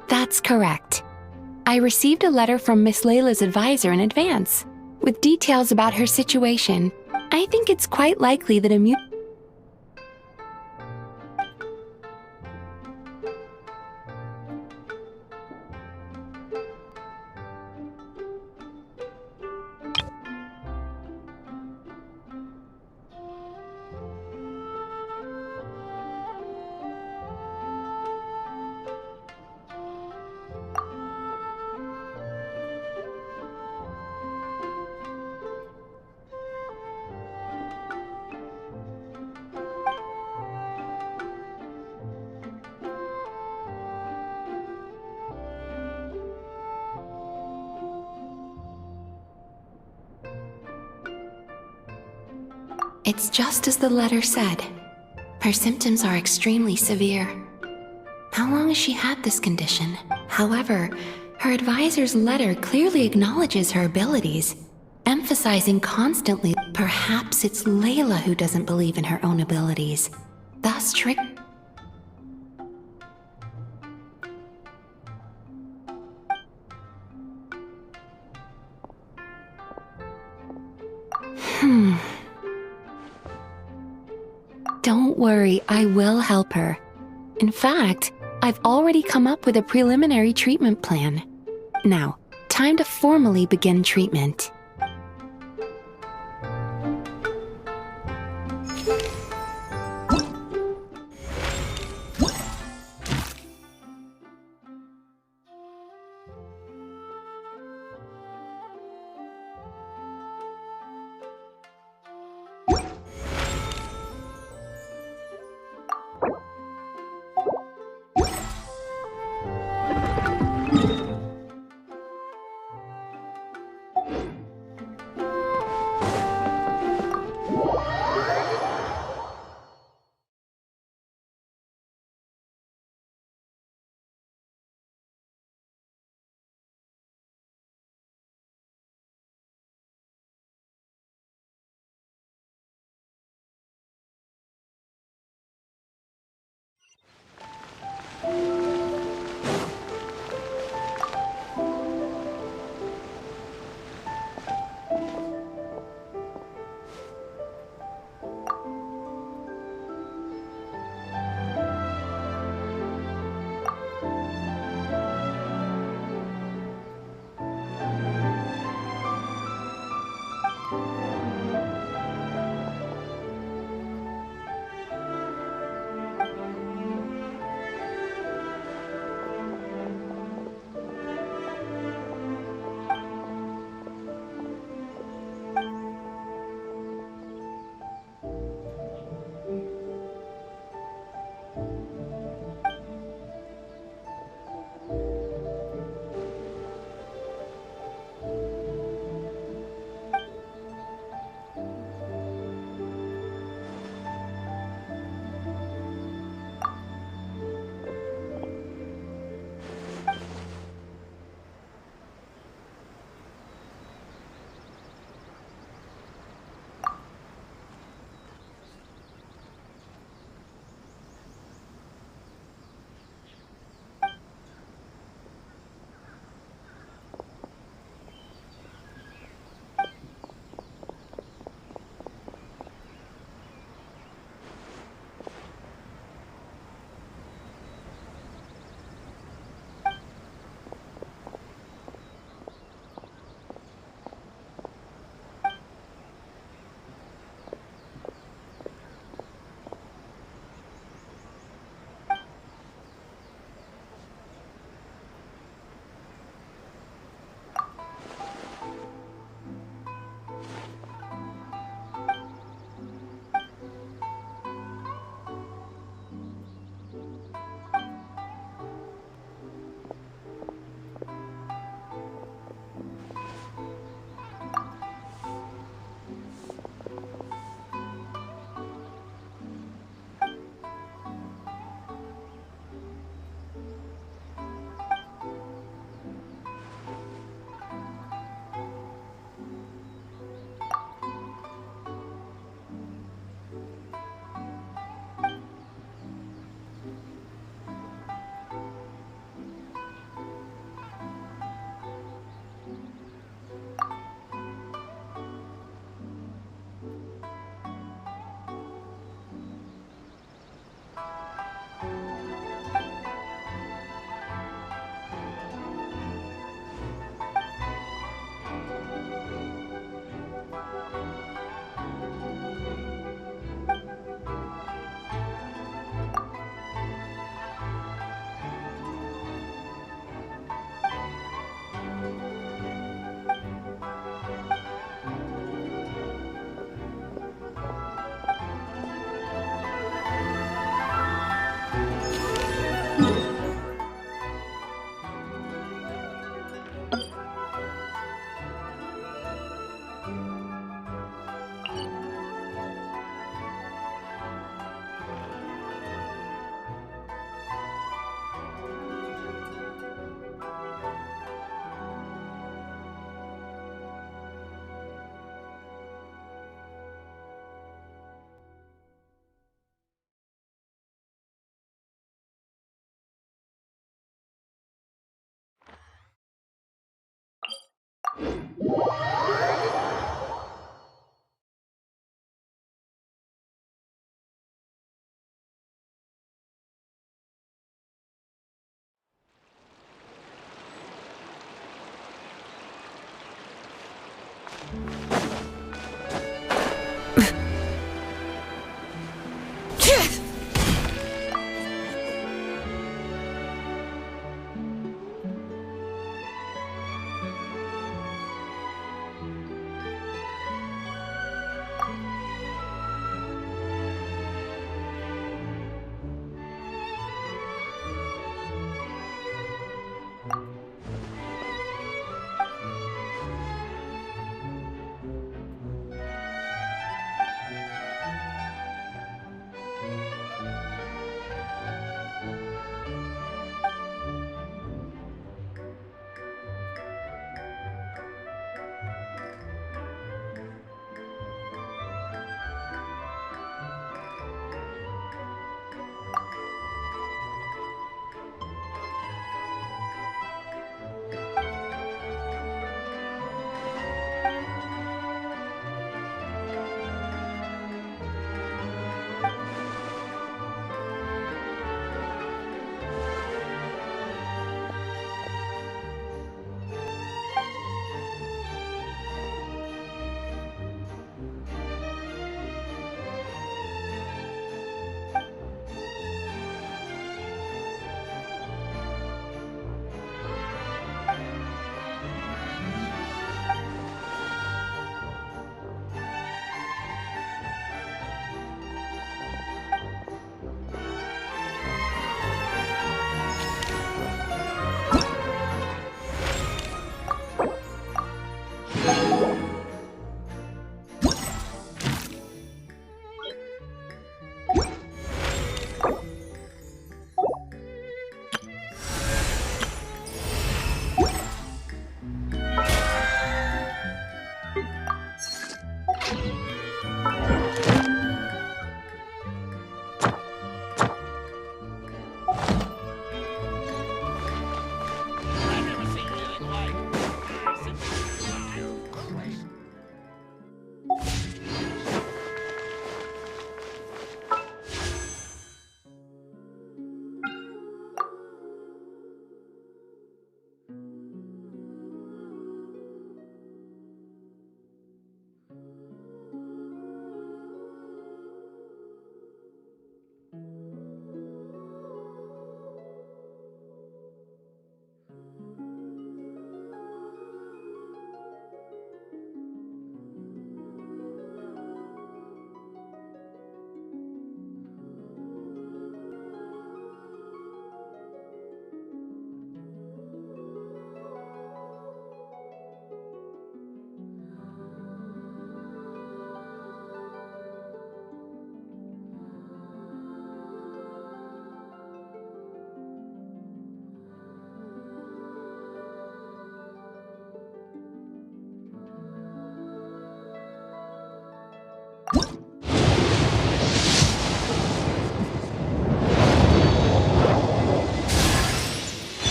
That's correct. I received a letter from Miss Layla's advisor in advance, with details about her situation. I think it's quite likely that a It's just as the letter said. Her symptoms are extremely severe. How long has she had this condition? However, her advisor's letter clearly acknowledges her abilities, emphasizing constantly perhaps it's Layla who doesn't believe in her own abilities, thus Don't worry, I will help her. In fact, I've already come up with a preliminary treatment plan. Now, time to formally begin treatment.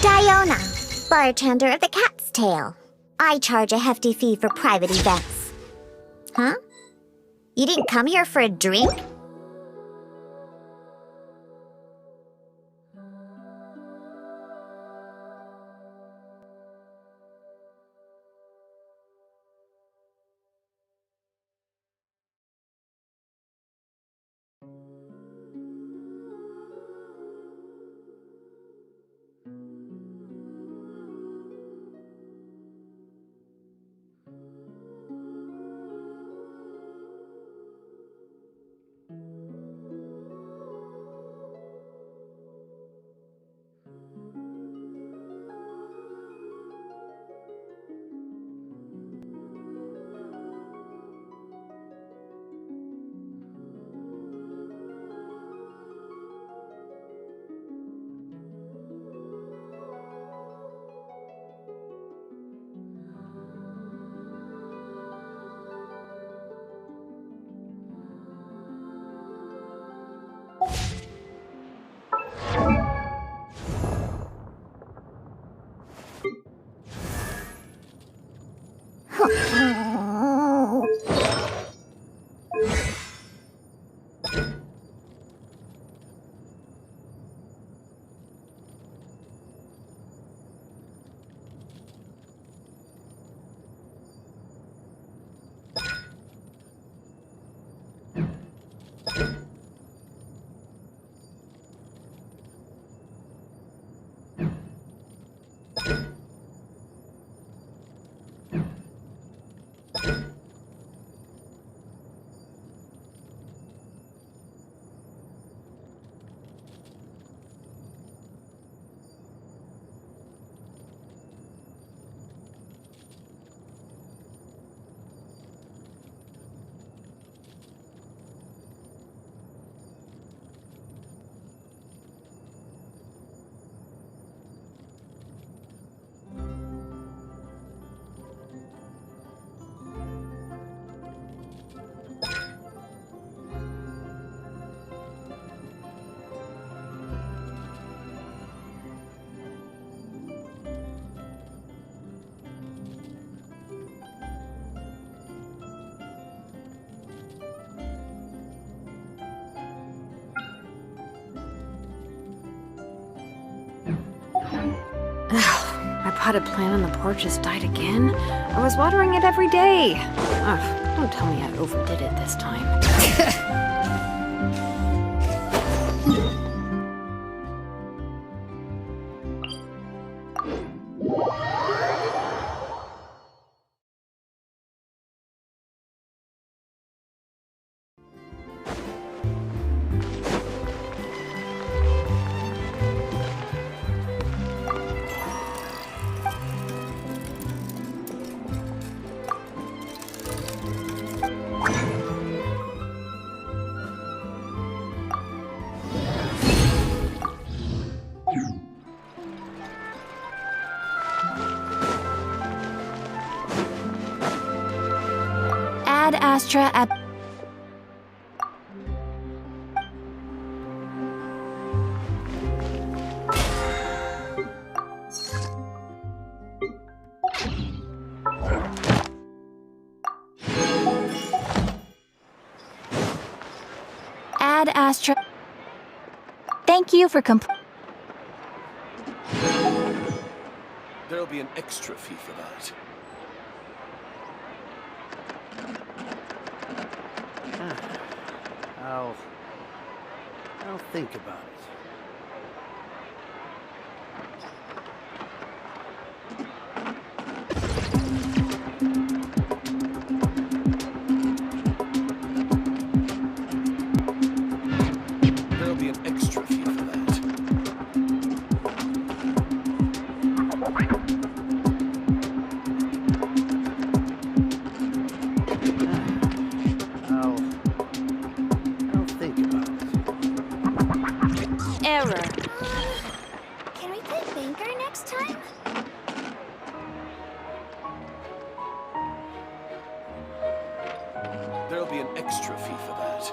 Diona, bartender of the Cat's Tail. I charge a hefty fee for private events. Huh? You didn't come here for a drink? My potted plant on the porch has died again. I was watering it every day. Ugh, don't tell me I overdid it this time. Ad Astra at... Ad Astra... Thank you for There'll be an extra fee for that. I'll think about it. There'll be an extra fee for that. I'll think about it. Error. Can we play Banker next time? There'll be an extra fee for that.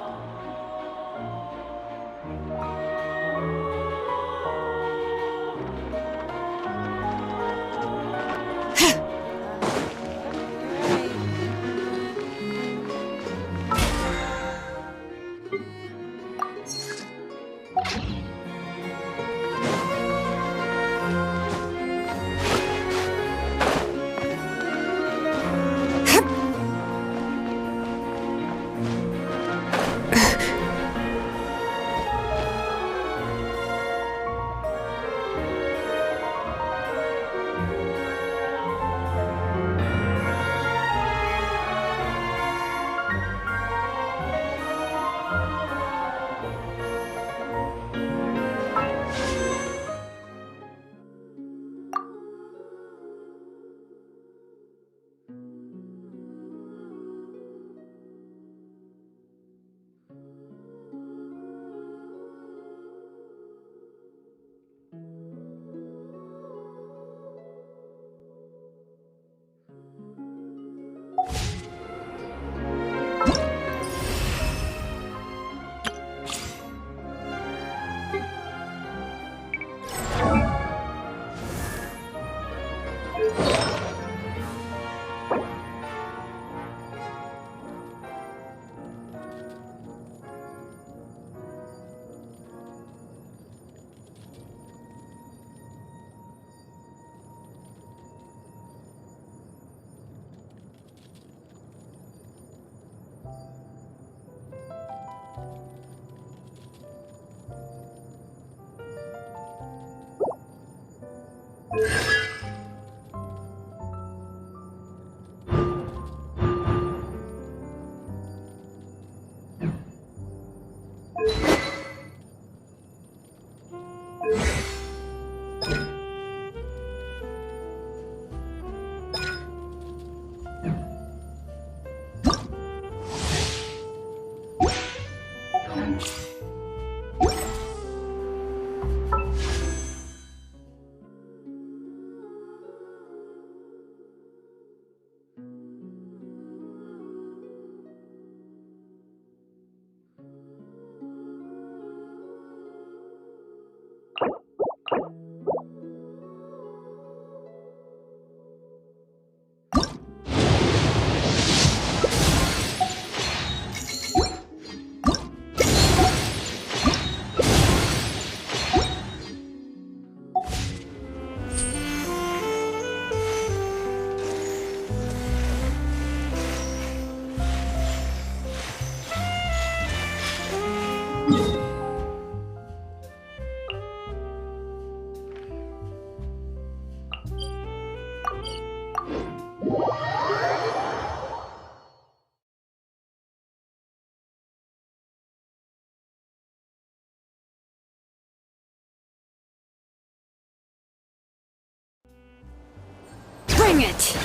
Bring it!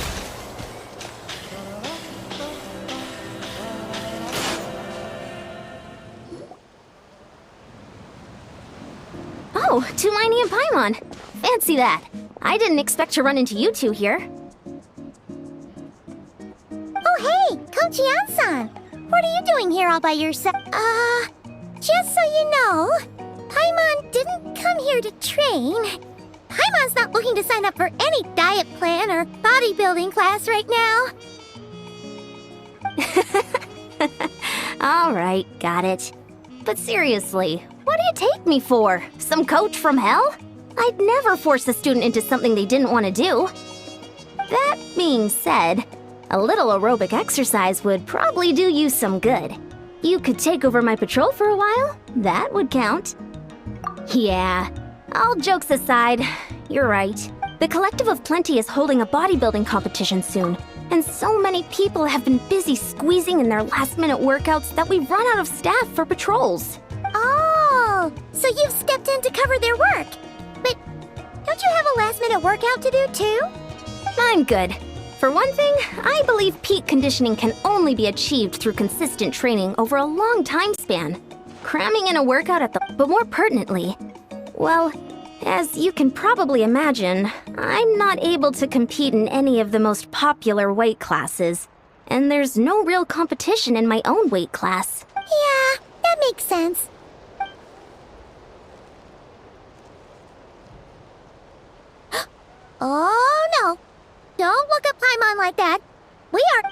Oh, Tulani and Paimon. Fancy that. I didn't expect to run into you two here. Oh, hey, Coach Yan-san. What are you doing here all by yourself? Just so you know, Paimon didn't come here to train. Paimon's not looking to sign up for any diet plan or bodybuilding class right now. All right, got it. But seriously, what do you take me for? Some coach from hell? I'd never force a student into something they didn't want to do. That being said, a little aerobic exercise would probably do you some good. You could take over my patrol for a while. That would count. Yeah, all jokes aside, you're right. The Collective of Plenty is holding a bodybuilding competition soon, and so many people have been busy squeezing in their last-minute workouts that we've run out of staff for patrols. Oh, so you've stepped in to cover their work. But don't you have a last-minute workout to do too? I'm good. For one thing, I believe peak conditioning can only be achieved through consistent training over a long time span. Cramming in a workout but more pertinently, well, as you can probably imagine, I'm not able to compete in any of the most popular weight classes, and there's no real competition in my own weight class. Yeah, that makes sense. Oh no! Don't look at Paimon like that. We are...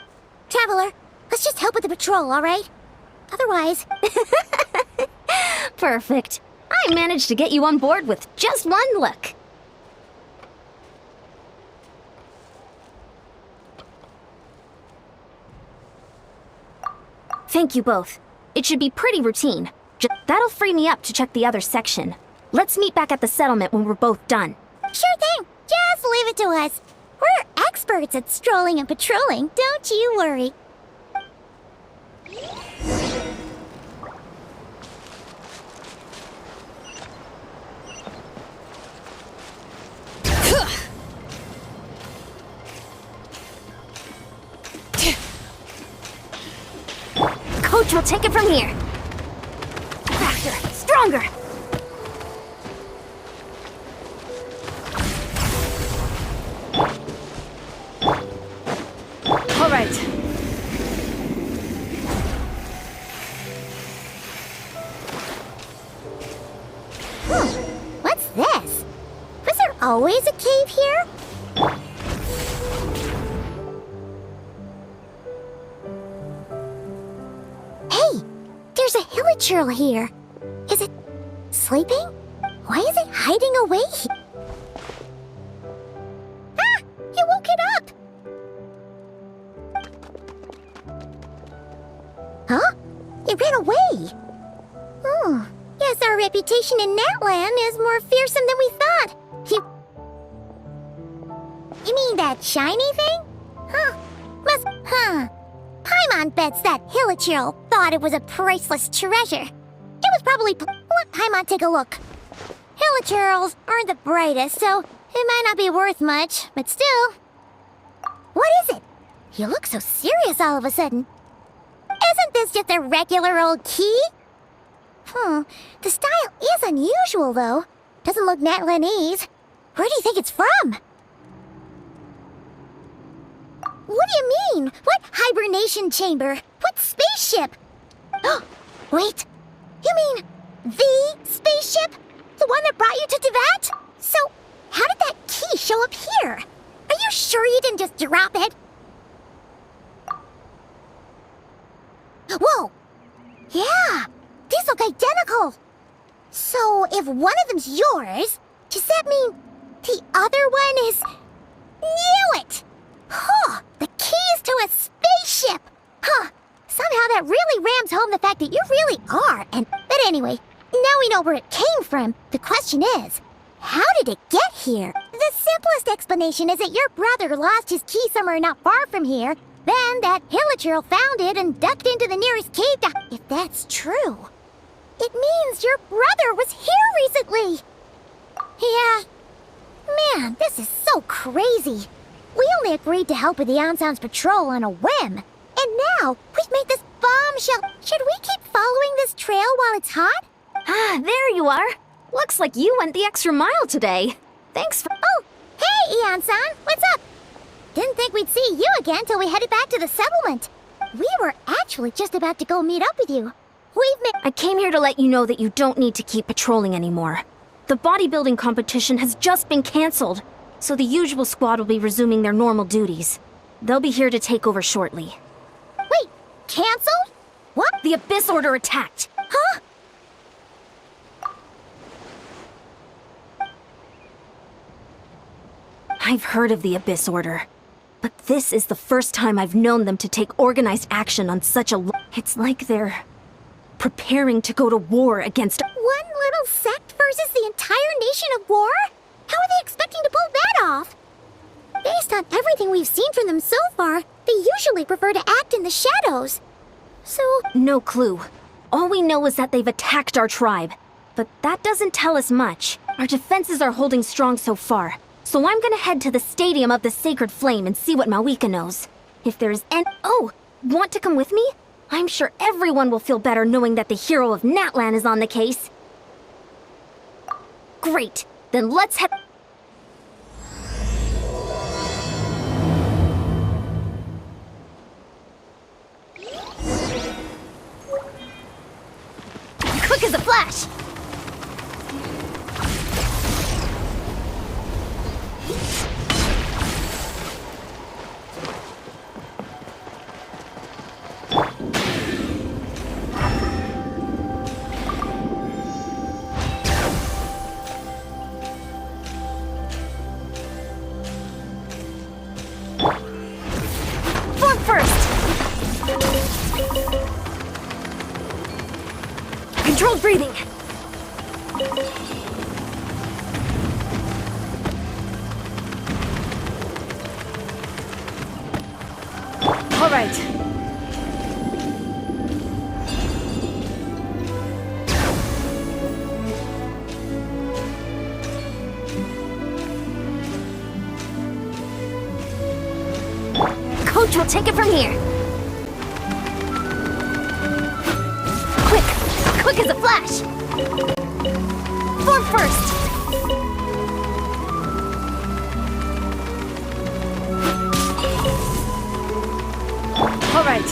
Traveler, let's just help with the patrol, alright? Otherwise... Perfect. I managed to get you on board with just one look. Thank you both. It should be pretty routine. That'll free me up to check the other section. Let's meet back at the settlement when we're both done. Sure thing. Just leave it to us. We're experts at strolling and patrolling, don't you worry. Coach will take it from here. Faster, stronger. All right. What's this? Was there always a cave here? Hey, there's a hilichurl here. Is it sleeping? Why is it hiding away? Ah! You woke it up! Huh? It ran away! Oh, guess our reputation in Natland is more fearsome than we thought. You mean that shiny thing? Paimon bets that Hilichurl thought it was a priceless treasure. It was probably... Let Paimon take a look. Hilichurls aren't the brightest, so it might not be worth much, but still. What is it? You look so serious all of a sudden. Isn't this just a regular old key? The style is unusual, though. Doesn't look Natlanese. Where do you think it's from? What do you mean? What hibernation chamber? What spaceship? Wait, you mean the spaceship? The one that brought you to Teyvat? So, how did that key show up here? Are you sure you didn't just drop it? Whoa! Yeah, these look identical. So, if one of them's yours, does that mean the other one is... Knew it! Huh, the keys to a spaceship! Huh, somehow that really rams home the fact that you really are, But anyway, now we know where it came from. The question is, how did it get here? The simplest explanation is that your brother lost his key somewhere not far from here, then that Hilichurl found it and ducked into the nearest cave to... If that's true, it means your brother was here recently! Yeah. Man, this is so crazy. We only agreed to help with the Ansan's patrol on a whim. And now, we've made this bombshell. Should we keep following this trail while it's hot? Ah, there you are. Looks like you went the extra mile today. Thanks for... Oh, hey, Ian-san, what's up? Didn't think we'd see you again till we headed back to the settlement. We were actually just about to go meet up with you. I came here to let you know that you don't need to keep patrolling anymore. The bodybuilding competition has just been cancelled, so the usual squad will be resuming their normal duties. They'll be here to take over shortly. Wait, canceled? What? The Abyss Order attacked. Huh? I've heard of the Abyss Order, but this is the first time I've known them to take organized action on such a... It's like they're preparing to go to war against... One little sect versus the entire nation of war? How are they expecting to pull that off? Based on everything we've seen from them so far, they usually prefer to act in the shadows. So... No clue. All we know is that they've attacked our tribe. But that doesn't tell us much. Our defenses are holding strong so far. So I'm gonna head to the Stadium of the Sacred Flame and see what Mawika knows. If there's an... Oh! Want to come with me? I'm sure everyone will feel better knowing that the hero of Natlan is on the case. Great! Then let's head... Quick as a flash! Form first! Controlled breathing! All right. Coach will take it from here. Quick as a flash. Form first. All right.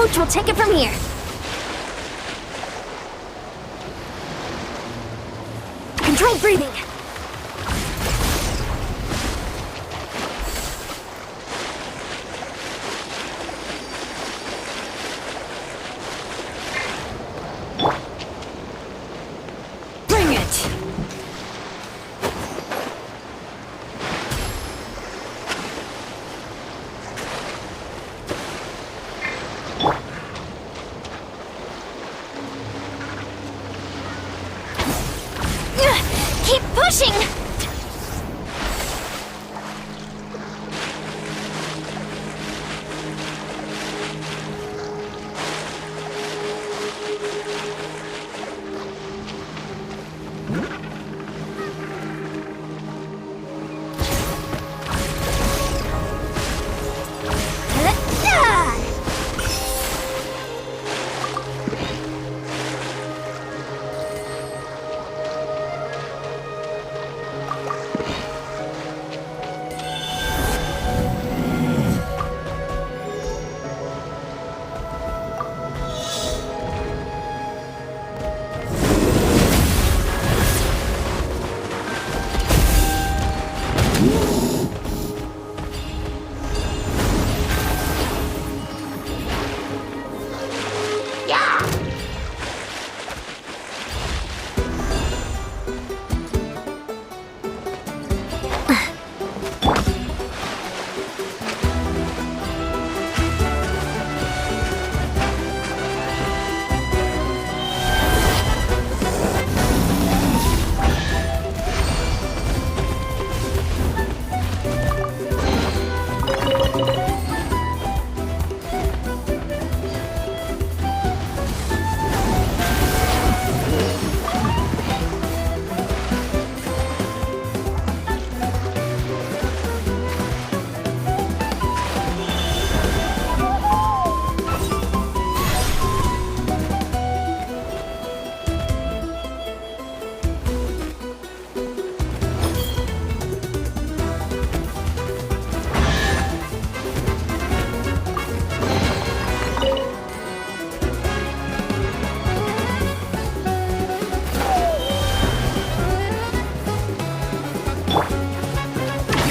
Coach will take it from here. Controlled breathing. Bring it! Keep pushing!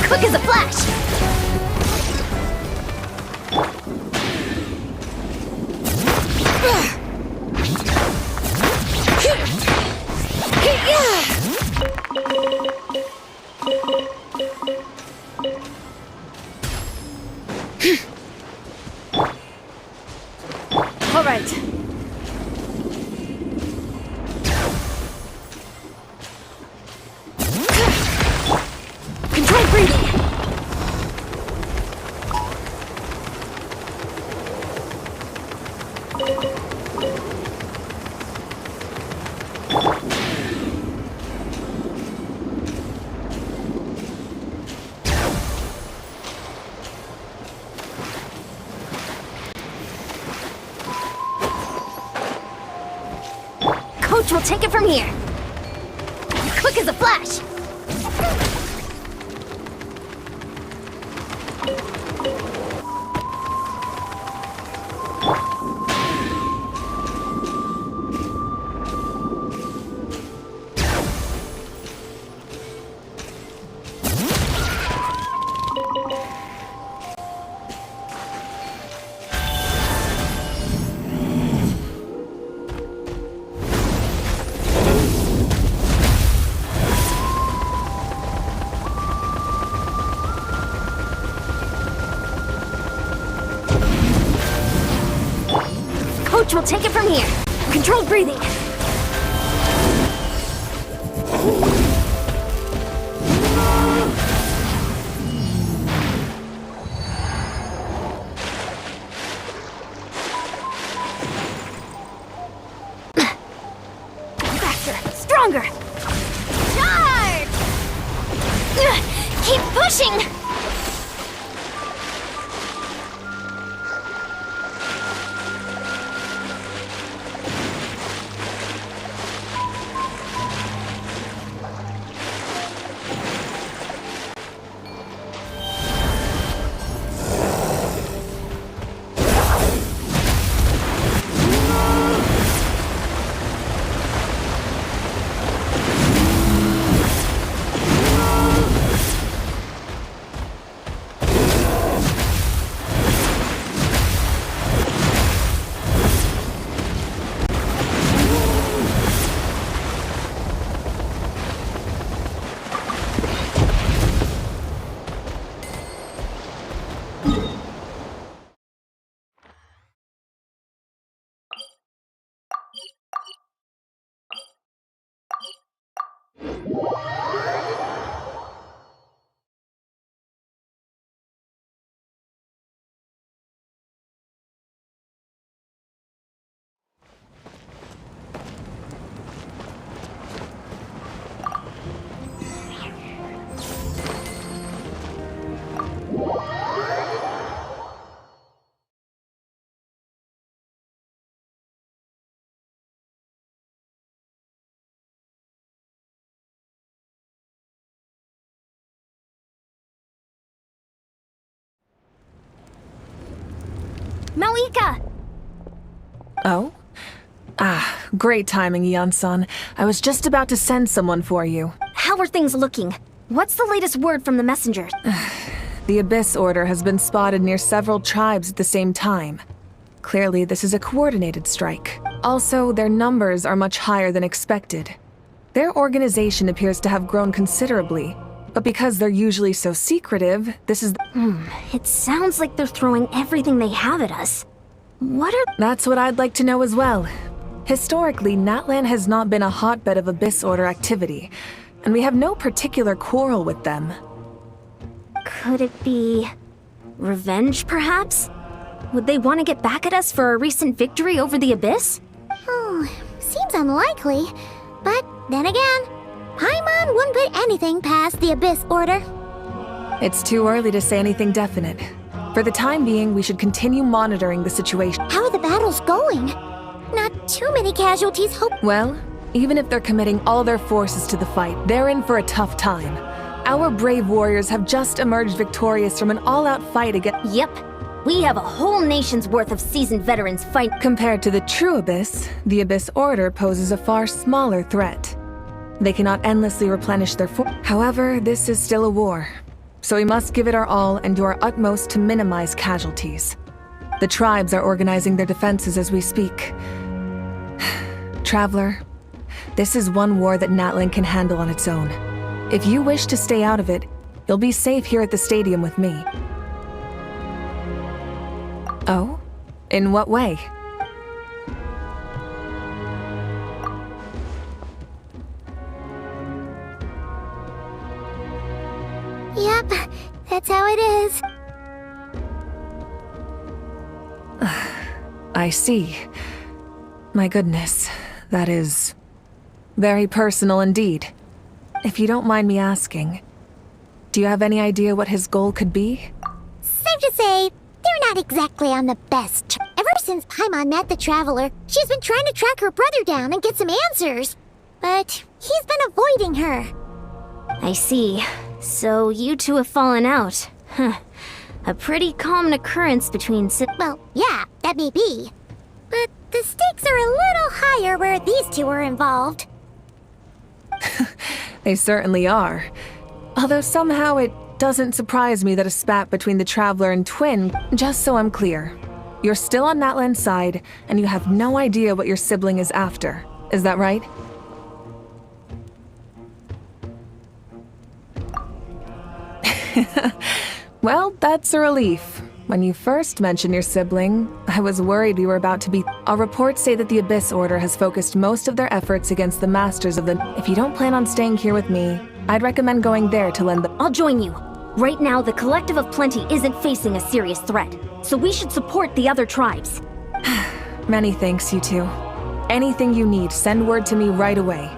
Quick as a flash! All right. Controlled breathing! Coach will take it from here. Quick as a flash. Coach will take it from here. Controlled breathing. Faster, stronger. Charge! Keep pushing! Malika! Oh? Ah, great timing, Yan-san. I was just about to send someone for you. How are things looking? What's the latest word from the messenger? The Abyss Order has been spotted near several tribes at the same time. Clearly, this is a coordinated strike. Also, their numbers are much higher than expected. Their organization appears to have grown considerably, but because they're usually so secretive, this is... It sounds like they're throwing everything they have at us. What are... That's what I'd like to know as well. Historically, Natlan has not been a hotbed of Abyss Order activity, and we have no particular quarrel with them. Could it be... revenge, perhaps? Would they want to get back at us for a recent victory over the Abyss? Seems unlikely. But then again, Paimon wouldn't put anything past the Abyss Order. It's too early to say anything definite. For the time being, we should continue monitoring the situation. How are the battles going? Not too many casualties, hope. Well, even if they're committing all their forces to the fight, they're in for a tough time. Our brave warriors have just emerged victorious from an all-out fight against... Yep. We have a whole nation's worth of seasoned veterans fight. Compared to the true Abyss, the Abyss Order poses a far smaller threat. They cannot endlessly replenish their However, this is still a war. So we must give it our all and do our utmost to minimize casualties. The tribes are organizing their defenses as we speak. Traveler, this is one war that Natlan can handle on its own. If you wish to stay out of it, you'll be safe here at the stadium with me. Oh? In what way? Yep, that's how it is. I see. My goodness, that is very personal indeed. If you don't mind me asking, do you have any idea what his goal could be? Safe to say, they're not exactly on the best. Ever since Paimon met the Traveler, she's been trying to track her brother down and get some answers. But he's been avoiding her. I see. So you two have fallen out. Huh. A pretty common occurrence between Well, yeah, that may be. But the stakes are a little higher where these two are involved. They certainly are. Although somehow it doesn't surprise me that a spat between the Traveler and Twin. Just so I'm clear, you're still on Natlan's side, and you have no idea what your sibling is after. Is that right? Well, that's a relief. When you first mentioned your sibling, I was worried we were about to be... Our reports say that the Abyss Order has focused most of their efforts against the Masters of the... If you don't plan on staying here with me, I'd recommend going there to lend the... I'll join you. Right now, the Collective of Plenty isn't facing a serious threat, so we should support the other tribes. Many thanks, you two. Anything you need, send word to me right away.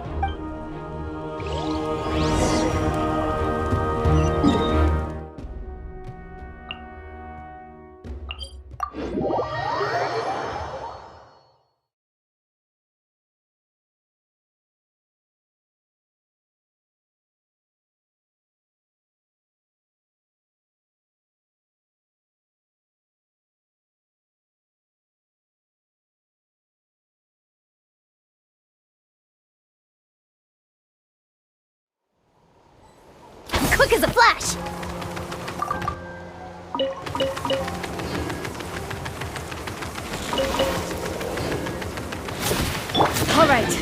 Quick as a flash! All right.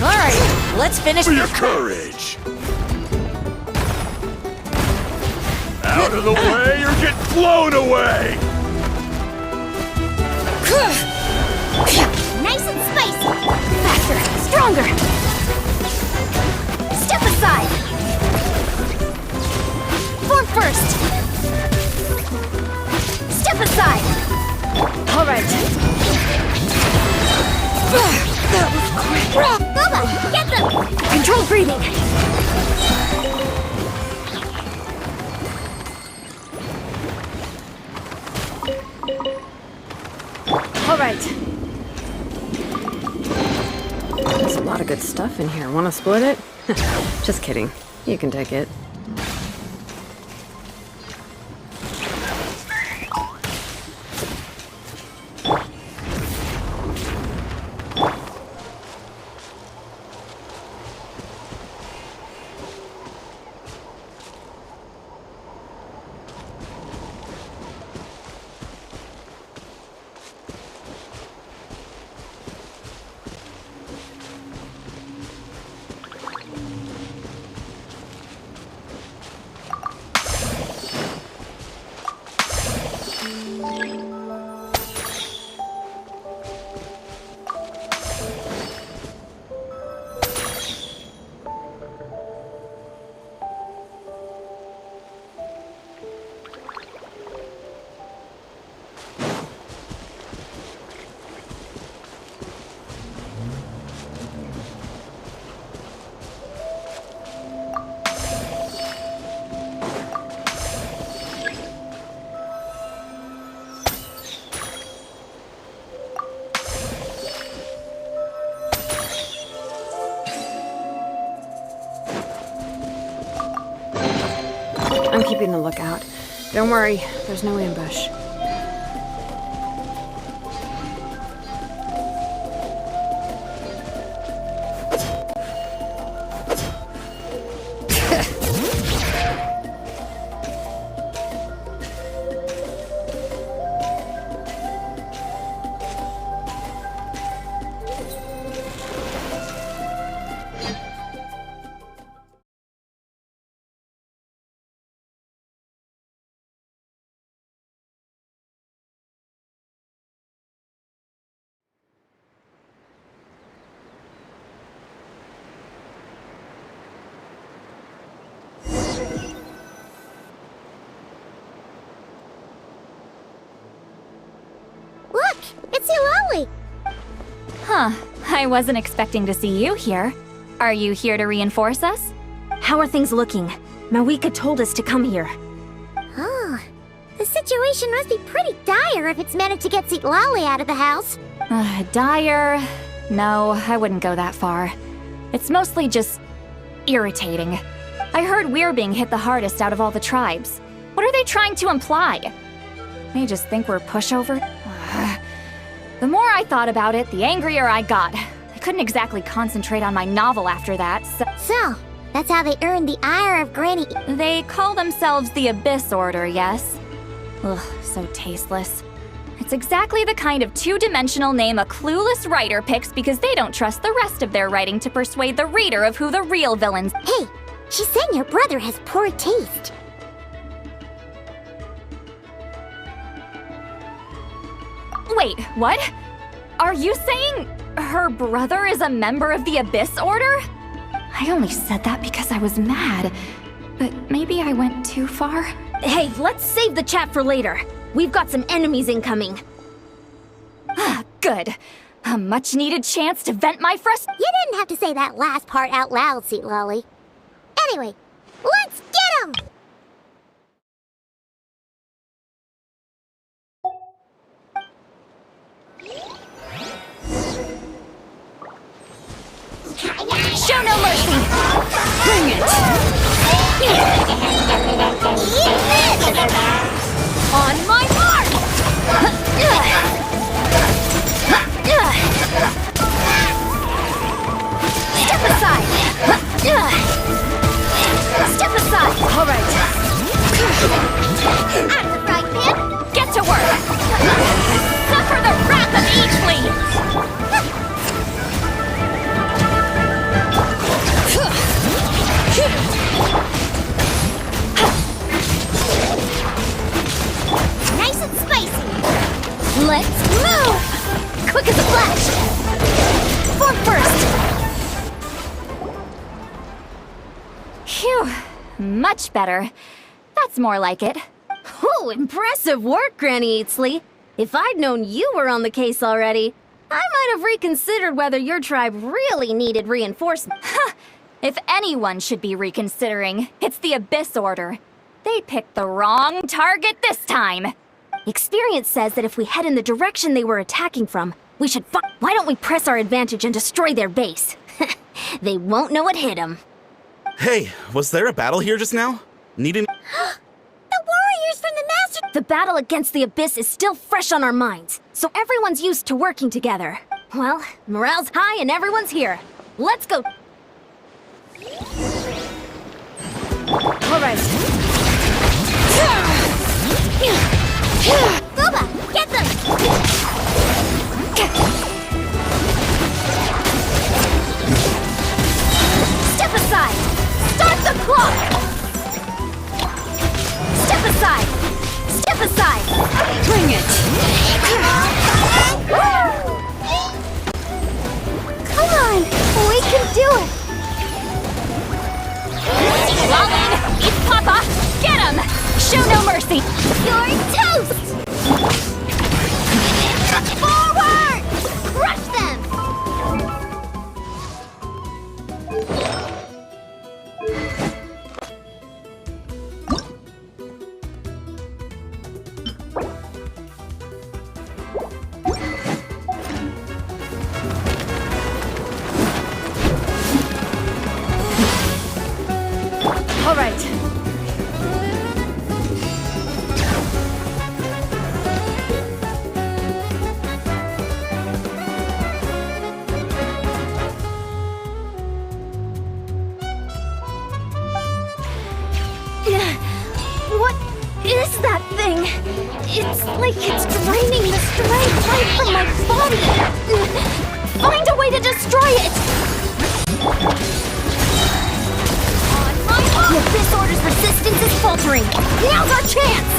All right, let's finish For your this. courage! Out of the way or get blown away! Nice and spicy. Faster, stronger. Step aside. Form first. Step aside. All right. That was quick. Bubba, get them. Controlled breathing. All right. There's a lot of good stuff in here. Want to split it? Just kidding. You can take it. I'm keeping the lookout. Don't worry, there's no ambush. Look, it's Eulalie. Huh. I wasn't expecting to see you here. Are you here to reinforce us? How are things looking? Mawika told us to come here. Oh, the situation must be pretty dire if it's managed to get Eulalie out of the house. Dire? No, I wouldn't go that far. It's mostly just irritating. I heard we're being hit the hardest out of all the tribes. What are they trying to imply? They just think we're pushover? The more I thought about it, the angrier I got. I couldn't exactly concentrate on my novel after that, So, that's how they earned the ire of Granny. They call themselves the Abyss Order, yes? Ugh, so tasteless. It's exactly the kind of two-dimensional name a clueless writer picks because they don't trust the rest of their writing to persuade the reader of who the real villains. Hey, she's saying your brother has poor taste. Wait, what? Are you saying her brother is a member of the Abyss Order? I only said that because I was mad, but maybe I went too far. Hey, let's save the chat for later. We've got some enemies incoming. Good. A much-needed chance to vent my frustration. You didn't have to say that last part out loud, Eulalie. Anyway, let's get 'em! Show no mercy! Bring it! On my mark! Step aside! Step aside! All right. Out of the frying pan! Get to work! Suffer the wrath of each leaf! Nice and spicy! Let's move! quick as a flash! Form first! Phew, much better. That's more like it. Oh, impressive work, Granny Eatsley. If I'd known you were on the case already, I might have reconsidered whether your tribe really needed reinforcement. If anyone should be reconsidering, it's the Abyss Order. They picked the wrong target this time. Experience says that if we head in the direction they were attacking from, we should Why don't we press our advantage and destroy their base? They won't know it hit them. Hey, was there a battle here just now? Needing... The warriors from the Master... The battle against the Abyss is still fresh on our minds, so everyone's used to working together. Well, morale's high and everyone's here. Let's go. All right. Booba, get them! Step aside! Start the clock! Step aside! Step aside! Bring it! Come on! We can do it! Lolling! Eat Papa! Get him! Show no mercy! You're toast! Forward! Crush them! All right. What is that thing? It's like it's draining the strength right from my body. Find a way to destroy it! The Abyss Order's resistance is faltering. Now's our chance!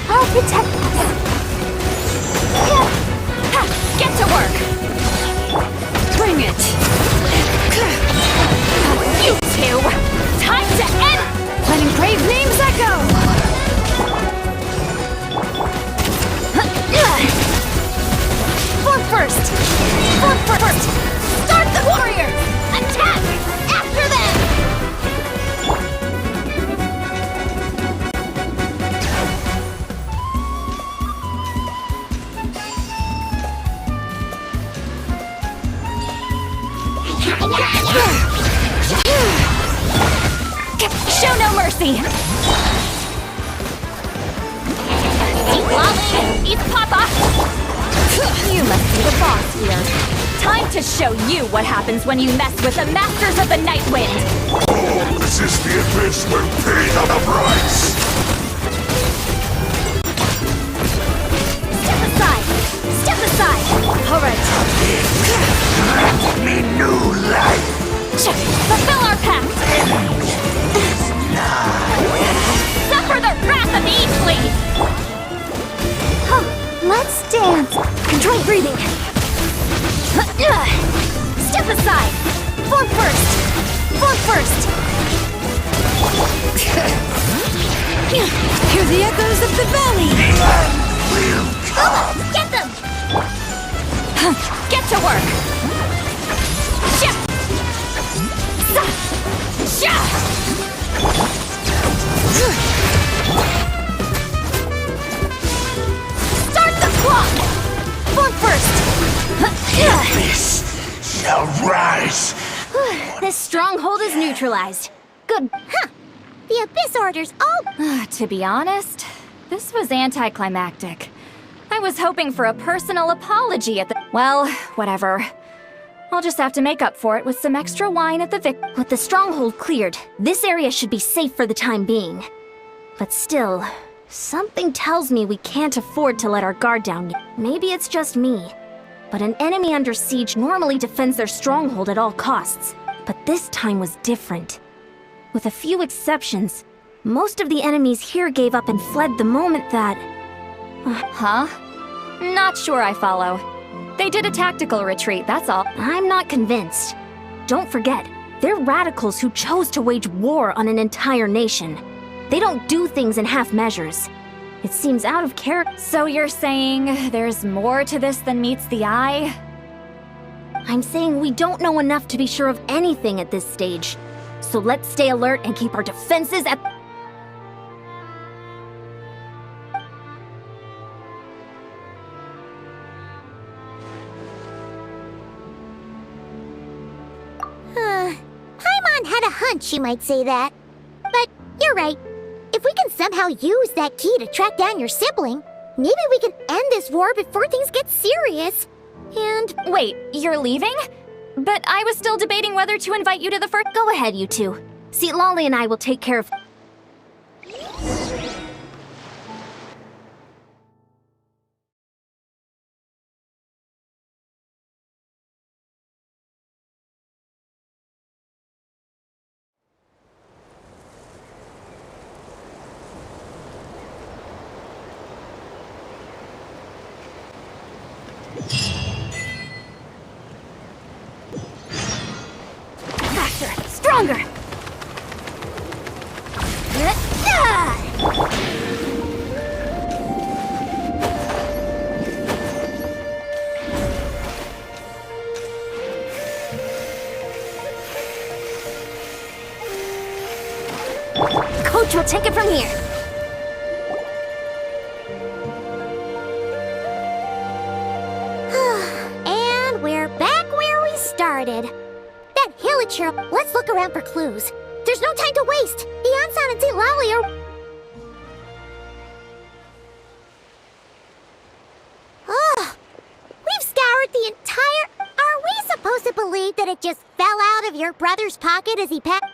I'll protect us! Get to work! Bring it! You two! Time to end! Let engraved names echo! Form first! Form first! Start the warriors! Attack! After them! Show no mercy! Eat Lolly! Eat Papa! You must be the boss here. Time to show you what happens when you mess with the Masters of the Night Wind! Resist the Abyss will pay the price! Step aside! Step aside! All right. Grant me new life! Fulfill our pact! Suffer the wrath of Eatsley! Let's dance! Control breathing! Step aside! Form first! Form first! Hear the echoes of the valley! Get them! Get to work! Ship! Start the clock! Form first! This shall rise! This stronghold is neutralized. Good. The Abyss Order's all... To be honest, this was anticlimactic. I was hoping for a personal apology at the... Well, whatever. I'll just have to make up for it with some extra wine at the With the stronghold cleared, this area should be safe for the time being. But still, something tells me we can't afford to let our guard down yet. Maybe it's just me. But an enemy under siege normally defends their stronghold at all costs. But this time was different. With a few exceptions, Most of the enemies here gave up and fled the moment that... Huh? Not sure I follow. They did a tactical retreat, that's all. I'm not convinced. Don't forget, they're radicals who chose to wage war on an entire nation. They don't do things in half measures. It seems out of character. So you're saying there's more to this than meets the eye? I'm saying we don't know enough to be sure of anything at this stage. So let's stay alert and keep our defenses at... Paimon had a hunch you might say that. But you're right. If we can somehow use that key to track down your sibling, maybe we can end this war before things get serious. And Wait, you're leaving? But I was still debating whether to invite you to the first— Go ahead, you two. See, Lolly and I will take care of... Faster! Stronger! Coach will take it from here. And we're back where we started. That Hillacher. Let's look around for clues. There's no time to waste. The Ansan and St. Lolly are... Ugh. We've scoured the entire... Are we supposed to believe that it just fell out of your brother's pocket as he packed?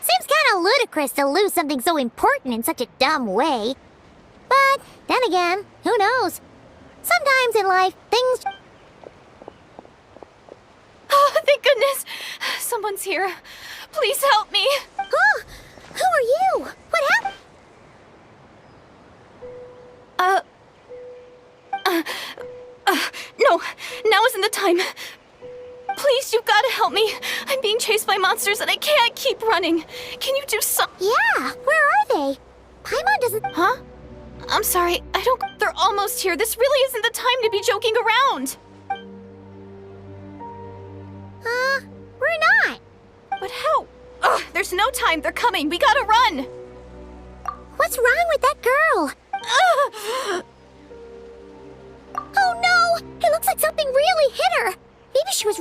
Seems kind of ludicrous to lose something so important in such a dumb way. But then again, who knows? Sometimes in life, things... Oh, thank goodness! Someone's here. Please help me! Huh? Who are you? What happened? No, now isn't the time. Please, you've got to help me. I'm being chased by monsters and I can't keep running. Can you do something? Yeah, where are they? Paimon doesn't... Huh? I'm sorry, I don't... They're almost here. This really isn't the time to be joking around. We're not. But how? Ugh, there's no time. They're coming. We gotta run. What's wrong with that girl? Ugh. Oh no! It looks like something really hit her. Maybe she was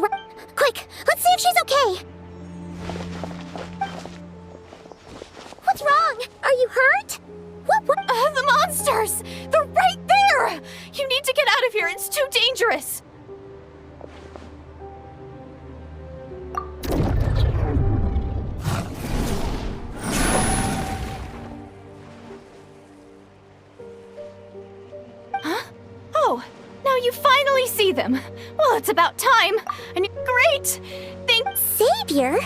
Quick, let's see if she's okay. What's wrong? Are you hurt? What? The monsters! They're right there! You need to get out of here. It's too dangerous. Huh? Oh, now you finally see them. Well, it's about time. Great! Thanks. Savior?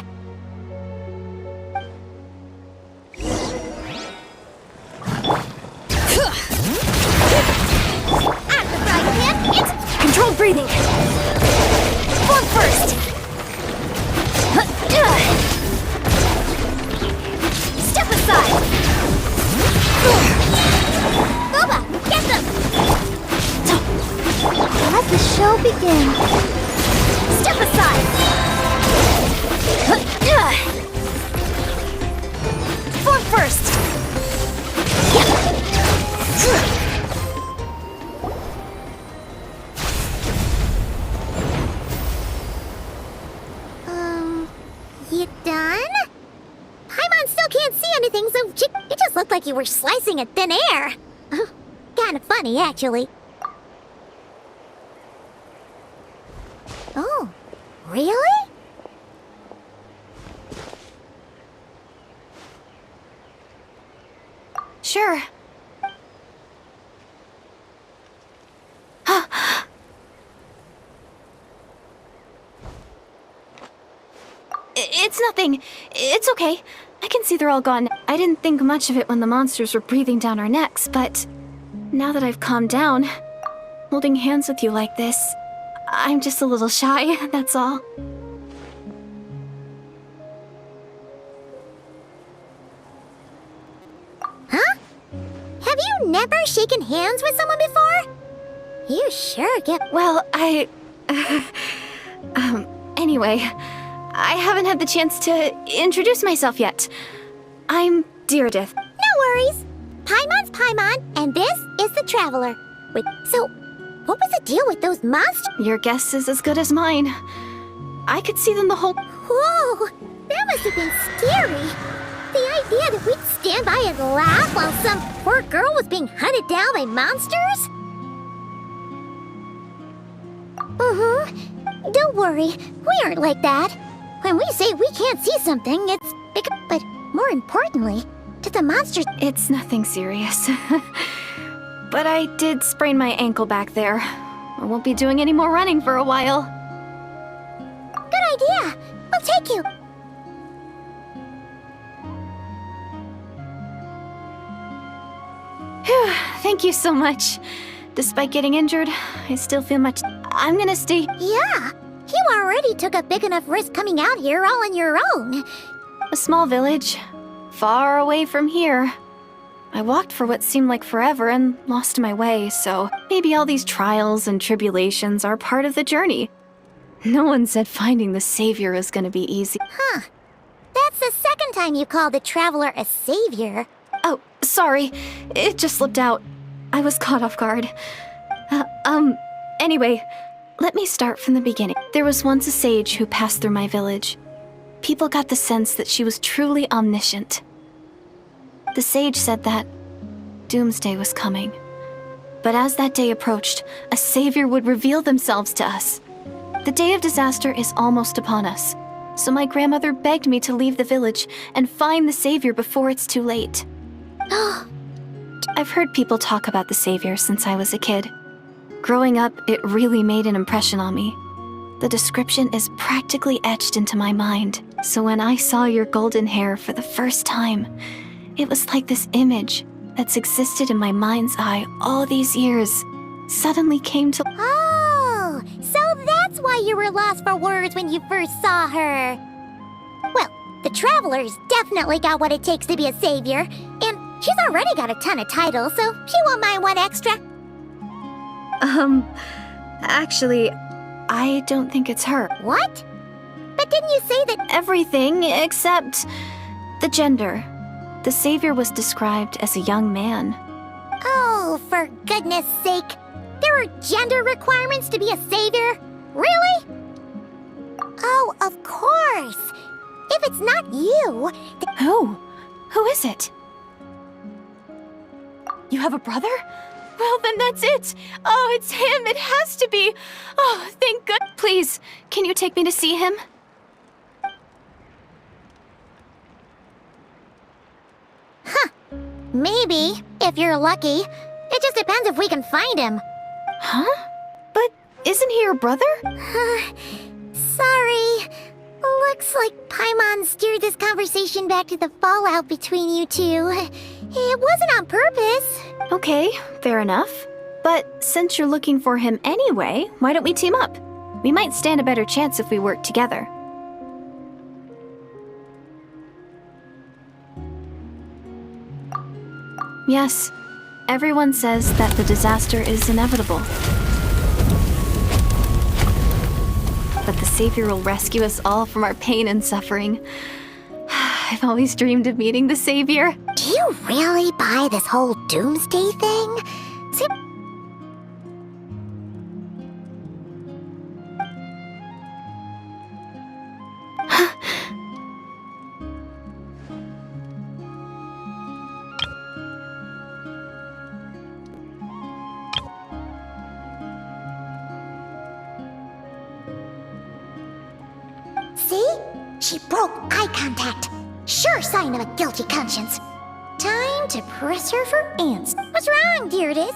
At the frying pan, it's controlled breathing. Form first. Step aside. Boba, get them! Let the show begin. Step aside. Form first. You done? Paimon still can't see anything, so it just looked like you were slicing at thin air. Kinda funny, actually. Oh, really? Sure. It's nothing. It's okay. I can see they're all gone. I didn't think much of it when the monsters were breathing down our necks, but now that I've calmed down, holding hands with you like this, I'm just a little shy, that's all. Huh? Have you never shaken hands with someone before? You sure get... Well, anyway, I haven't had the chance to introduce myself yet. I'm Deirdith. No worries. Paimon's Paimon, and this is the Traveler. Wait, so what was the deal with those monsters? Your guess is as good as mine. I could see them the whole... Whoa, that must have been scary. The idea that we'd stand by and laugh while some poor girl was being hunted down by monsters? Don't worry, we aren't like that. When we say we can't see something, it's because... But more importantly, to the monsters... It's nothing serious. But I did sprain my ankle back there. I won't be doing any more running for a while. Good idea. We'll take you. Phew, thank you so much. Despite getting injured, I still feel much... I'm gonna stay... Yeah, you already took a big enough risk coming out here all on your own. A small village, far away from here. I walked for what seemed like forever and lost my way, so maybe all these trials and tribulations are part of the journey. No one said finding the savior is gonna be easy. Huh. That's the second time you called the Traveler a savior. Oh, sorry. It just slipped out. I was caught off guard. Anyway, let me start from the beginning. There was once a sage who passed through my village. People got the sense that she was truly omniscient. The sage said that doomsday was coming. But as that day approached, a savior would reveal themselves to us. The day of disaster is almost upon us, so my grandmother begged me to leave the village and find the savior before it's too late. I've heard people talk about the savior since I was a kid. Growing up, it really made an impression on me. The description is practically etched into my mind, so when I saw your golden hair for the first time, it was like this image that's existed in my mind's eye all these years suddenly came to... Oh, so that's why you were lost for words when you first saw her. Well, the Traveler's definitely got what it takes to be a savior, and she's already got a ton of titles, so she won't mind one extra. Actually, I don't think it's her. What? But didn't you say that... Everything except the gender. The savior was described as a young man. Oh, for goodness sake. There are gender requirements to be a savior? Really? Oh, of course. If it's not you... Who? Who is it? You have a brother? Well, then that's it. Oh, it's him. It has to be. Oh, thank God. Please, can you take me to see him? Huh. Maybe, if you're lucky. It just depends if we can find him. Huh? But isn't he your brother? Sorry. Looks like Paimon steered this conversation back to the fallout between you two. It wasn't on purpose. Okay, fair enough. But since you're looking for him anyway, why don't we team up? We might stand a better chance if we work together. Yes, everyone says that the disaster is inevitable. But the savior will rescue us all from our pain and suffering. I've always dreamed of meeting the savior. Do you really buy this whole doomsday thing? See? She broke eye contact. Sure sign of a guilty conscience. Time to press her for ants. What's wrong, Deirdith?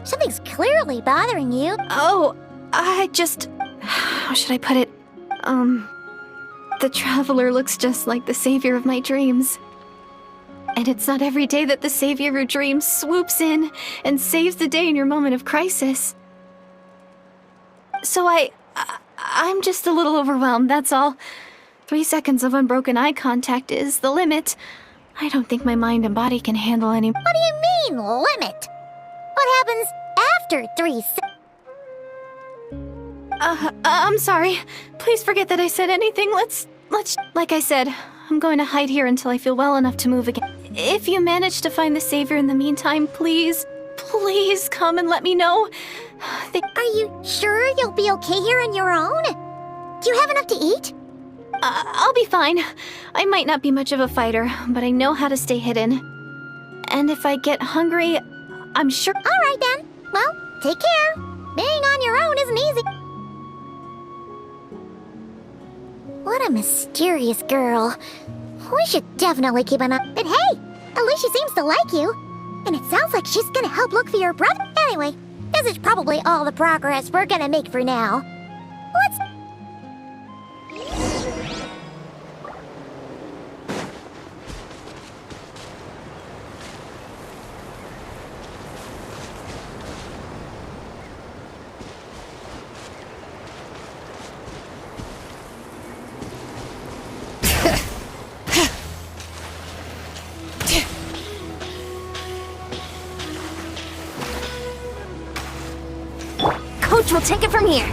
Something's clearly bothering you. Oh, I just... How should I put it? The Traveler looks just like the savior of my dreams. And it's not every day that the savior of your dreams swoops in and saves the day in your moment of crisis. So I'm just a little overwhelmed, that's all. 3 seconds of unbroken eye contact is the limit. I don't think my mind and body can handle any— What do you mean, limit? What happens after 3 seconds? I'm sorry. Please forget that I said anything. Let's, like I said, I'm going to hide here until I feel well enough to move again. If you manage to find the savior in the meantime, please come and let me know. Are you sure you'll be okay here on your own? Do you have enough to eat? I'll be fine. I might not be much of a fighter, but I know how to stay hidden. And if I get hungry, I'm sure— All right then. Well, take care. Being on your own isn't easy. What a mysterious girl. We should definitely keep an eye. But hey, at least she seems to like you. And it sounds like she's gonna help look for your brother. Anyway, this is probably all the progress we're gonna make for now. Let's— Coach will take it from here.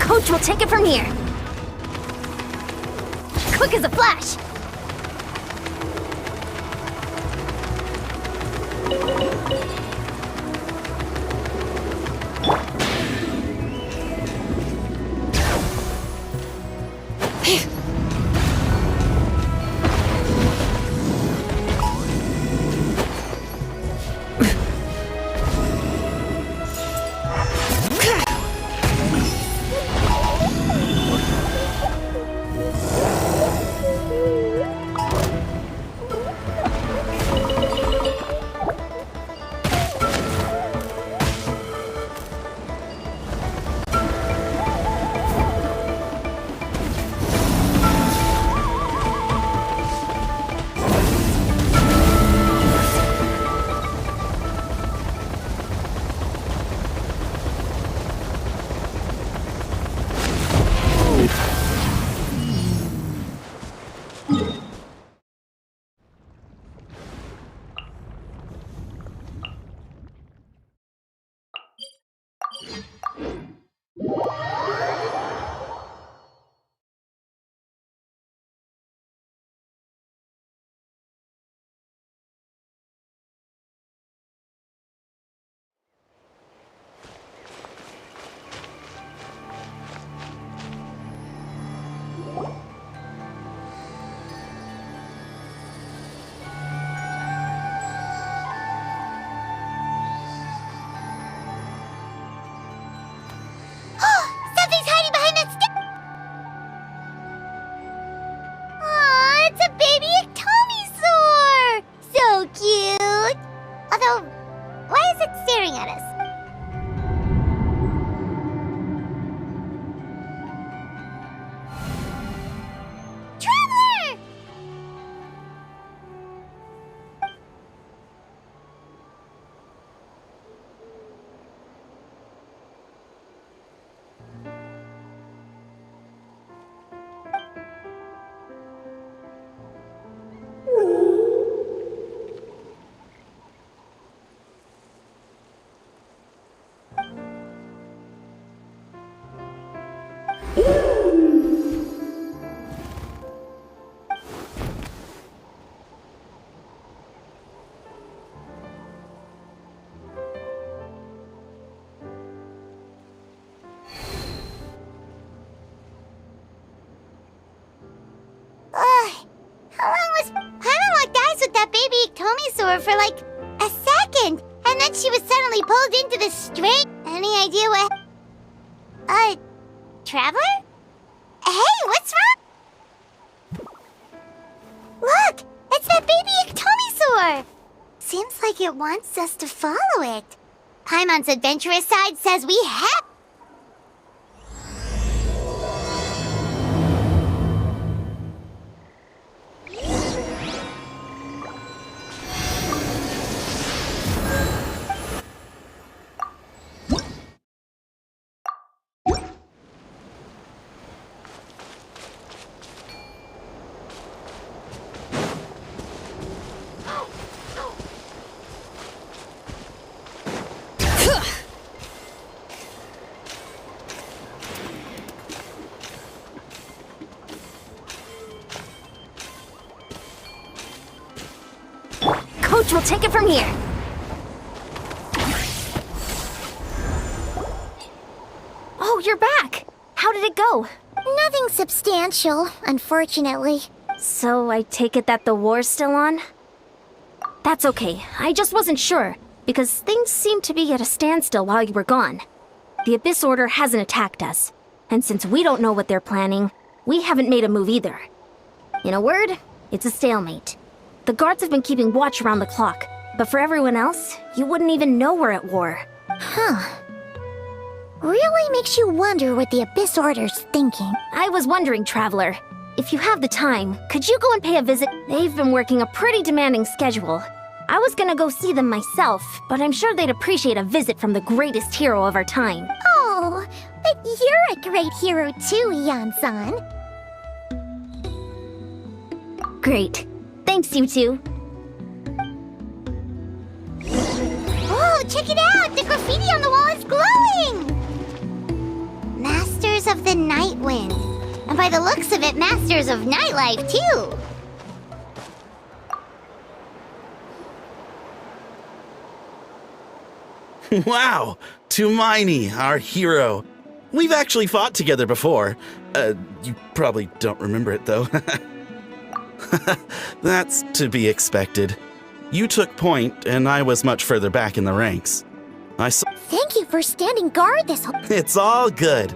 Coach will take it from here. Quick as a flash. that baby Tomisaur for like a second, and then she was suddenly pulled into the string. Any idea what? Traveler? Hey, what's wrong? Look, it's that baby Tomisaur. Seems like it wants us to follow it. Paimon's adventurous side says we have. Coach will take it from here. Oh, you're back. How did it go? Nothing substantial, unfortunately. So I take it that the war's still on? That's okay. I just wasn't sure, because things seemed to be at a standstill while you were gone. The Abyss Order hasn't attacked us, and since we don't know what they're planning, we haven't made a move either. In a word, it's a stalemate. The guards have been keeping watch around the clock, but for everyone else, you wouldn't even know we're at war. Huh. Really makes you wonder what the Abyss Order's thinking. I was wondering, Traveler, if you have the time, could you go and pay a visit? They've been working a pretty demanding schedule. I was gonna go see them myself, but I'm sure they'd appreciate a visit from the greatest hero of our time. Oh, but you're a great hero too, Yan-san. Great. Thanks, you two. Oh, check it out! The graffiti on the wall is glowing! Masters of the Night Wind. And by the looks of it, Masters of Nightlife, too! Wow! Tumaini, our hero. We've actually fought together before. You probably don't remember it, though. That's to be expected. You took point, and I was much further back in the ranks. Thank you for standing guard this whole— It's all good.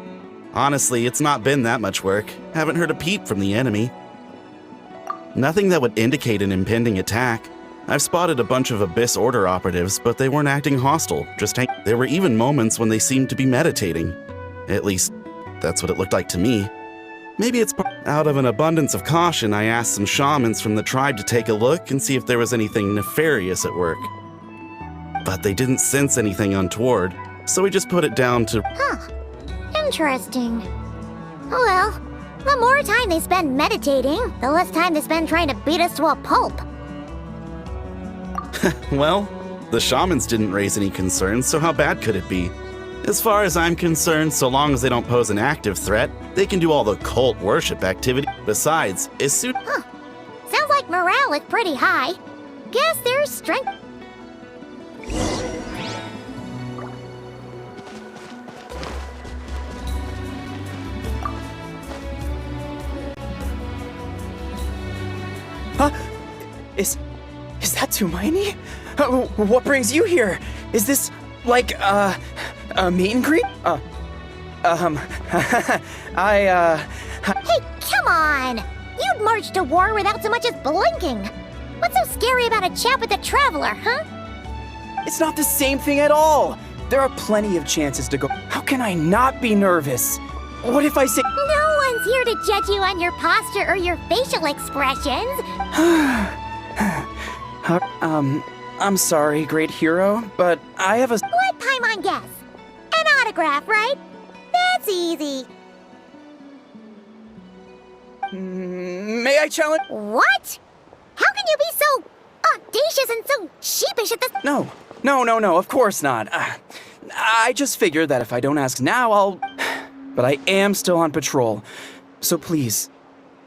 Honestly, it's not been that much work. Haven't heard a peep from the enemy. Nothing that would indicate an impending attack. I've spotted a bunch of Abyss Order operatives, but they weren't acting hostile. There were even moments when they seemed to be meditating. At least, that's what it looked like to me. Maybe it's out of an abundance of caution, I asked some shamans from the tribe to take a look and see if there was anything nefarious at work. But they didn't sense anything untoward, so we just put it down to— Huh. Interesting. Oh well, the more time they spend meditating, the less time they spend trying to beat us to a pulp. Well, the shamans didn't raise any concerns, so how bad could it be? As far as I'm concerned, so long as they don't pose an active threat, they can do all the cult worship activity. Besides, as soon— Huh. Sounds like morale is pretty high. Guess there's strength. Huh? Is that Tumaini? What brings you here? Is this, like, a meet and greet? Hey, come on! You'd march to war without so much as blinking. What's so scary about a chat with a traveler, huh? It's not the same thing at all. There are plenty of chances to go. How can I not be nervous? What if I say— No one's here to judge you on your posture or your facial expressions. I'm sorry, great hero, but I have a— Let Paimon guess. An autograph, right? That's easy. May I challenge— What? How can you be so audacious and so sheepish at this— No, of course not. I just figured that if I don't ask now, I'll— But I am still on patrol. So please,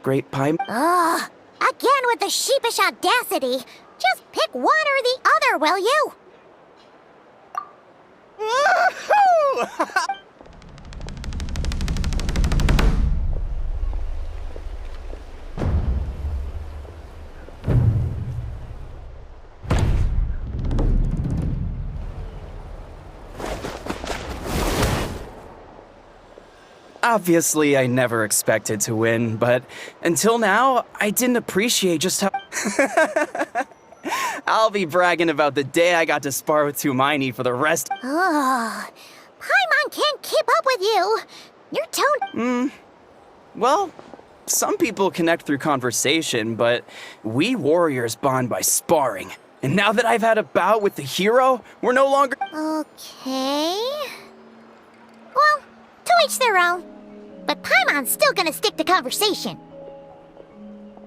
great Paimon— Ugh, again with the sheepish audacity. Just pick one or the other, will you? Obviously, I never expected to win, but until now, I didn't appreciate just how... I'll be bragging about the day I got to spar with Hermione for the rest... Ugh. Paimon can't keep up with you. Your tone... Well, some people connect through conversation, but we warriors bond by sparring. And now that I've had a bout with the hero, we're no longer... Okay... Well, to each their own. But Paimon's still gonna stick to conversation.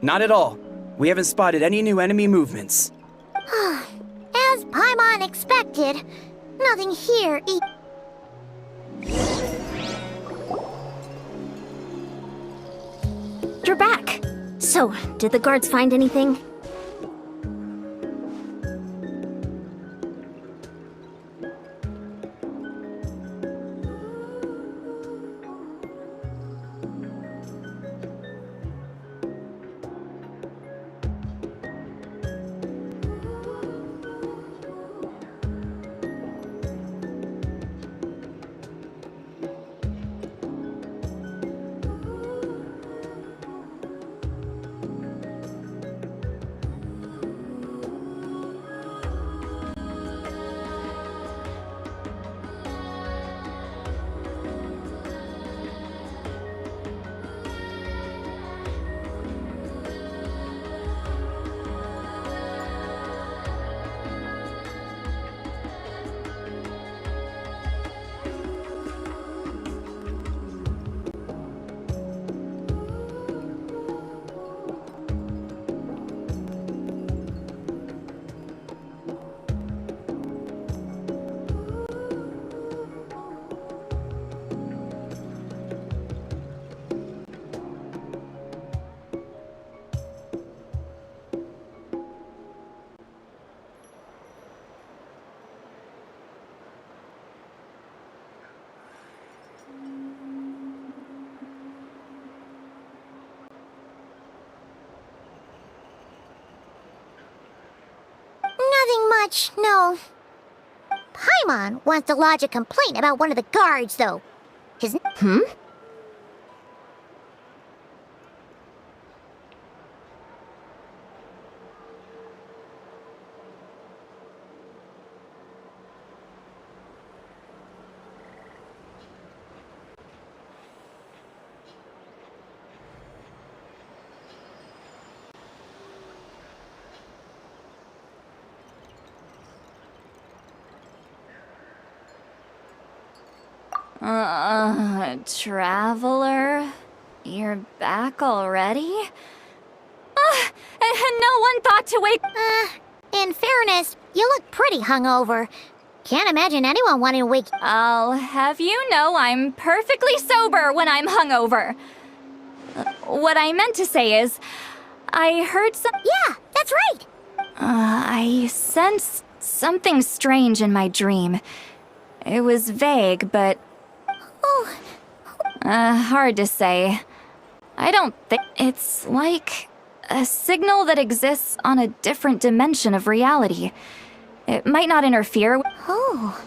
Not at all. We haven't spotted any new enemy movements. As Paimon expected, nothing here You're back. So, did the guards find anything? Nothing much, no. Paimon wants to lodge a complaint about one of the guards, though. His... Traveler? You're back already? And no one thought to wake... In fairness, you look pretty hungover. Can't imagine anyone wanting to wake... I'll have you know I'm perfectly sober when I'm hungover. What I meant to say is, I heard some... Yeah, that's right! I sensed something strange in my dream. It was vague, but... Oh... hard to say. I don't think... It's like a signal that exists on a different dimension of reality. It might not interfere with... Oh...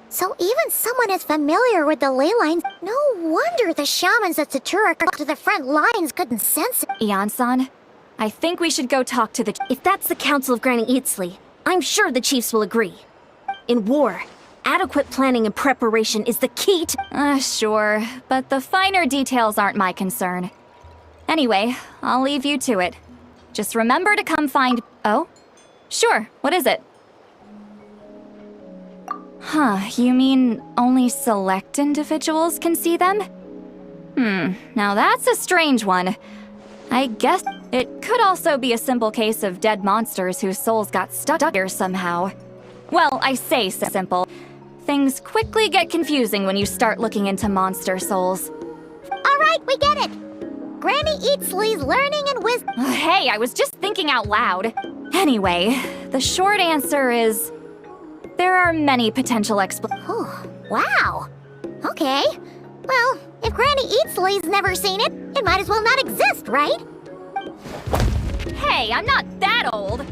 So even someone as familiar with the ley lines... No wonder the shamans at Satura to the front lines couldn't sense it. Ian-san, I think we should go talk to the... If that's the Council of Granny Eatsley, I'm sure the chiefs will agree. In war, adequate planning and preparation is the key to... Sure, but the finer details aren't my concern. Anyway, I'll leave you to it. Just remember to come find... Oh? Sure, what is it? Huh, you mean only select individuals can see them? Now that's a strange one. I guess it could also be a simple case of dead monsters whose souls got stuck here somehow. Well, I say simple. Things quickly get confusing when you start looking into monster souls. Alright, we get it! Granny Eatsley's learning and wisdom... Hey, I was just thinking out loud. Anyway, the short answer is... there are many potential Oh, wow! Okay. Well, if Granny Eatsley's never seen it, it might as well not exist, right? Hey, I'm not that old!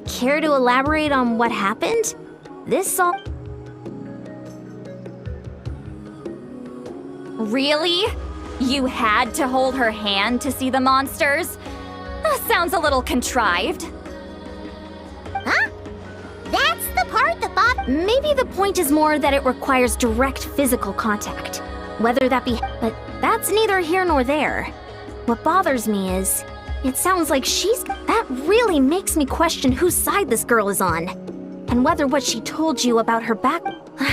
Care to elaborate on what happened? This all... Really? You had to hold her hand to see the monsters? Sounds a little contrived. Huh? That's the part that Bob. Maybe the point is more that it requires direct physical contact. Whether that be. But that's neither here nor there. What bothers me is. It sounds like That really makes me question whose side this girl is on. And whether what she told you about her back.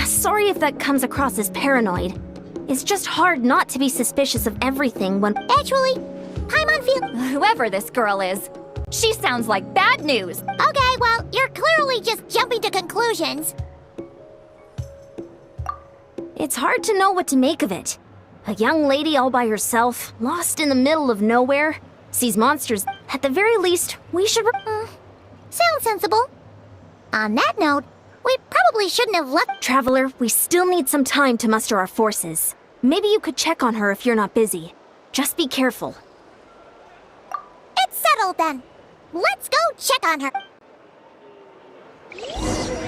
Sorry if that comes across as paranoid. It's just hard not to be suspicious of everything when. Actually, Paimon feels. Whoever this girl is, she sounds like bad news. Okay, well, you're clearly just jumping to conclusions. It's hard to know what to make of it. A young lady all by herself, lost in the middle of nowhere, sees monsters. At the very least, we should. Sounds sensible. On that note, we probably shouldn't have left. Traveler, we still need some time to muster our forces. Maybe you could check on her if you're not busy. Just be careful. It's settled then. Let's go check on her.